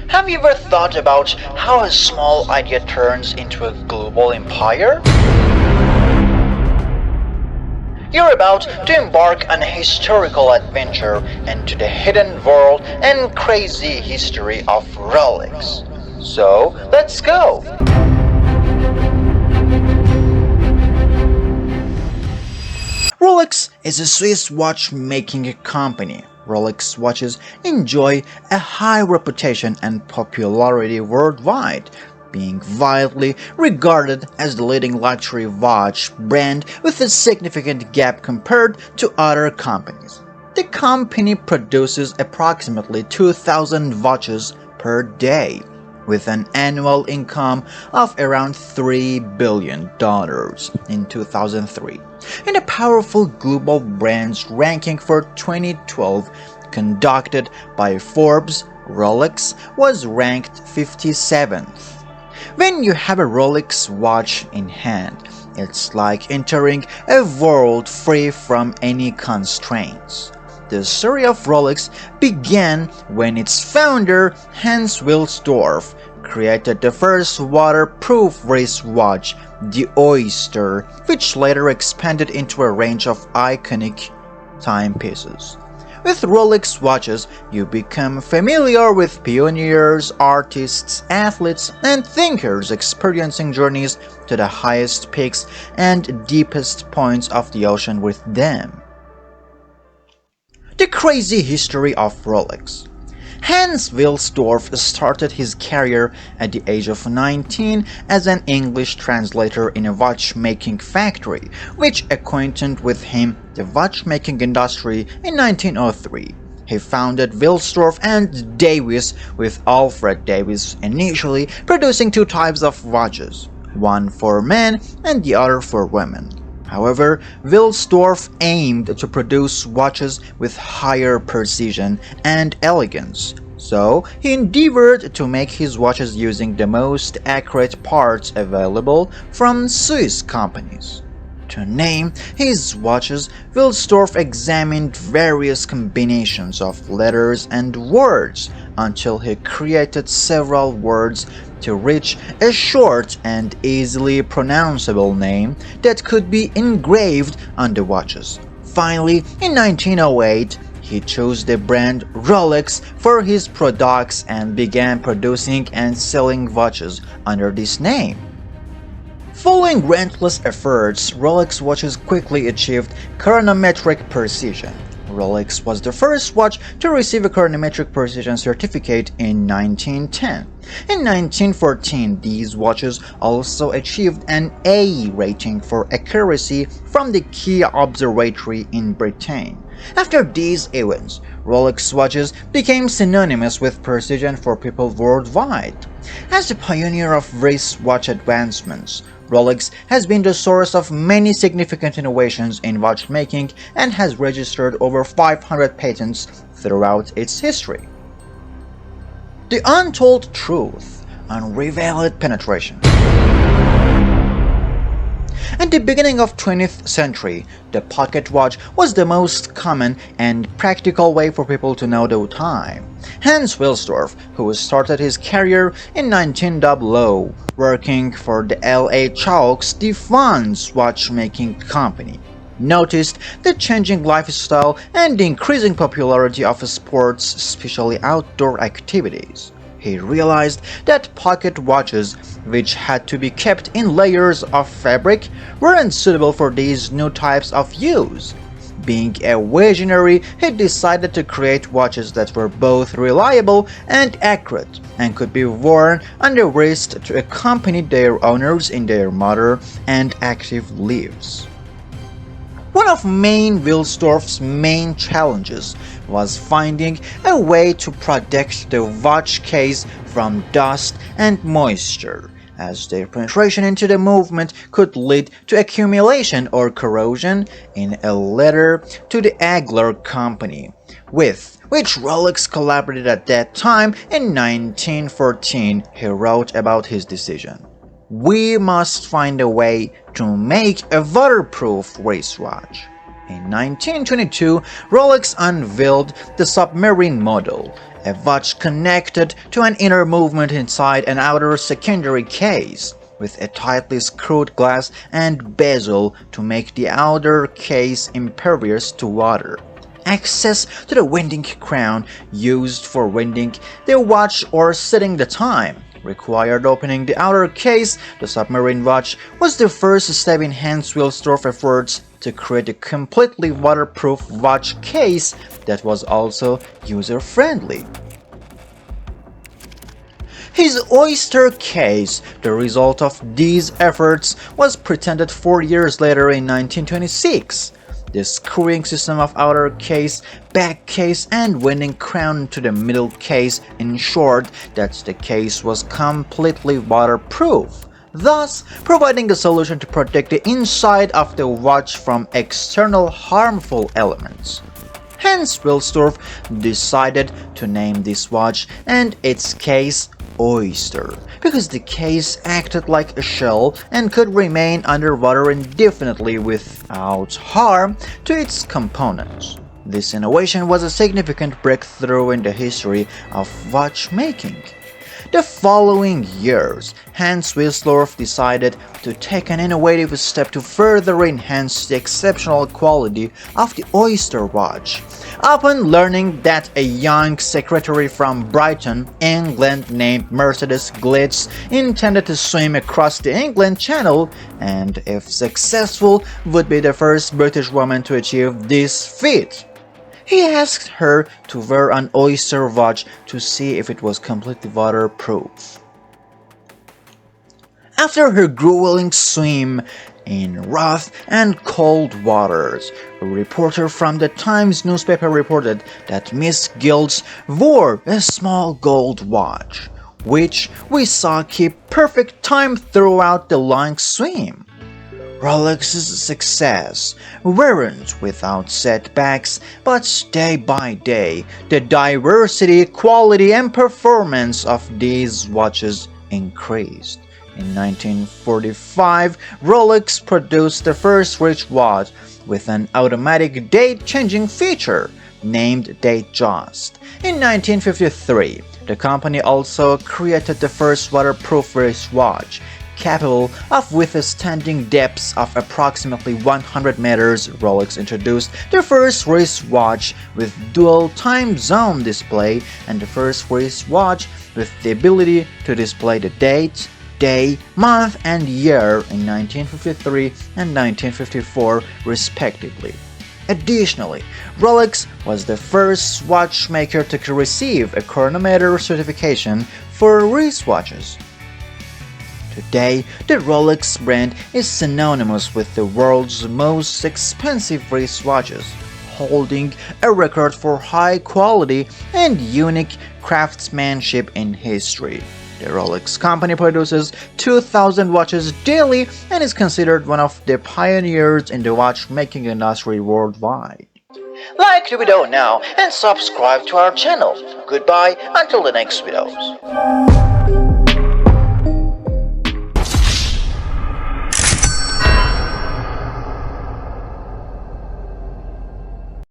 Have you ever thought about how a small idea turns into a global empire? You're about to embark on a historical adventure into the hidden world and crazy history of Rolex. So, let's go! Rolex is a Swiss watchmaking company. Rolex watches enjoy a high reputation and popularity worldwide, being widely regarded as the leading luxury watch brand with a significant gap compared to other companies. The company produces approximately 2,000 watches per day, with an annual income of around $3 billion in 2003. In a powerful global brands ranking for 2012 conducted by Forbes, Rolex was ranked 57th. When you have a Rolex watch in hand, it's like entering a world free from any constraints. The story of Rolex began when its founder, Hans Wilsdorf, created the first waterproof wristwatch, the Oyster, which later expanded into a range of iconic timepieces. With Rolex watches, you become familiar with pioneers, artists, athletes, and thinkers experiencing journeys to the highest peaks and deepest points of the ocean with them. The crazy history of Rolex. Hans Wilsdorf started his career at the age of 19 as an English translator in a watchmaking factory, which acquainted with him the watchmaking industry in 1903. He founded Wilsdorf and Davies with Alfred Davies, initially producing two types of watches, one for men and the other for women. However, Wilsdorf aimed to produce watches with higher precision and elegance, so he endeavored to make his watches using the most accurate parts available from Swiss companies. To name his watches, Wilsdorf examined various combinations of letters and words until he created several words to reach a short and easily pronounceable name that could be engraved on the watches. Finally, in 1908, he chose the brand Rolex for his products and began producing and selling watches under this name. Following relentless efforts, Rolex watches quickly achieved chronometric precision. Rolex was the first watch to receive a chronometric precision certificate in 1910. In 1914, these watches also achieved an A rating for accuracy from the Key Observatory in Britain. After these events, Rolex watches became synonymous with precision for people worldwide. As the pioneer of wristwatch advancements, Rolex has been the source of many significant innovations in watchmaking and has registered over 500 patents throughout its history. The untold truth on revealed penetration. At the beginning of 20th century, the pocket watch was the most common and practical way for people to know the time. Hans Wilsdorf, who started his career in 1900 working for the L.A. Chalks Defense watchmaking company, noticed the changing lifestyle and the increasing popularity of sports, especially outdoor activities. He realized that pocket watches, which had to be kept in layers of fabric, weren't suitable for these new types of use. Being a visionary, he decided to create watches that were both reliable and accurate, and could be worn on the wrist to accompany their owners in their modern and active lives. One of Wilsdorf's main challenges was finding a way to protect the watch case from dust and moisture, as their penetration into the movement could lead to accumulation or corrosion. In a letter to the Agler Company, with which Rolex collaborated at that time in 1914, he wrote about his decision. "We must find a way to make a waterproof wristwatch." In 1922, Rolex unveiled the submarine model, a watch connected to an inner movement inside an outer secondary case, with a tightly screwed glass and bezel to make the outer case impervious to water. Access to the winding crown used for winding the watch or setting the time required opening the outer case. The submarine watch was the first step in Hans Wilsdorf efforts to create a completely waterproof watch case that was also user-friendly. His oyster case, the result of these efforts, was patented 4 years later in 1926. The screwing system of outer case, back case, and winding crown to the middle case ensured that the case was completely waterproof, thus providing a solution to protect the inside of the watch from external harmful elements. Hans Wilsdorf decided to name this watch and its case Oyster, because the case acted like a shell and could remain underwater indefinitely without harm to its components. This innovation was a significant breakthrough in the history of watchmaking. The following years, Hans Wilsdorf decided to take an innovative step to further enhance the exceptional quality of the Oyster watch. Upon learning that a young secretary from Brighton, England named Mercedes Glitz intended to swim across the England Channel and, if successful, would be the first British woman to achieve this feat, he asked her to wear an oyster watch to see if it was completely waterproof. After her grueling swim in rough and cold waters, a reporter from the Times newspaper reported that Miss Gilds wore a small gold watch, which we saw keep perfect time throughout the long swim. Rolex's success weren't without setbacks, but day by day, the diversity, quality, and performance of these watches increased. In 1945, Rolex produced the first wristwatch with an automatic date-changing feature named Datejust. In 1953, the company also created the first waterproof wristwatch, capable of withstanding depths of approximately 100 meters. Rolex introduced the first wristwatch with dual time zone display and the first wristwatch with the ability to display the date, day, month, and year in 1953 and 1954 respectively. Additionally, Rolex was the first watchmaker to receive a chronometer certification for wristwatches. Today, the Rolex brand is synonymous with the world's most expensive wristwatches, holding a record for high quality and unique craftsmanship in history. The Rolex company produces 2,000 watches daily and is considered one of the pioneers in the watchmaking industry worldwide. Like the video now and subscribe to our channel. Goodbye until the next videos.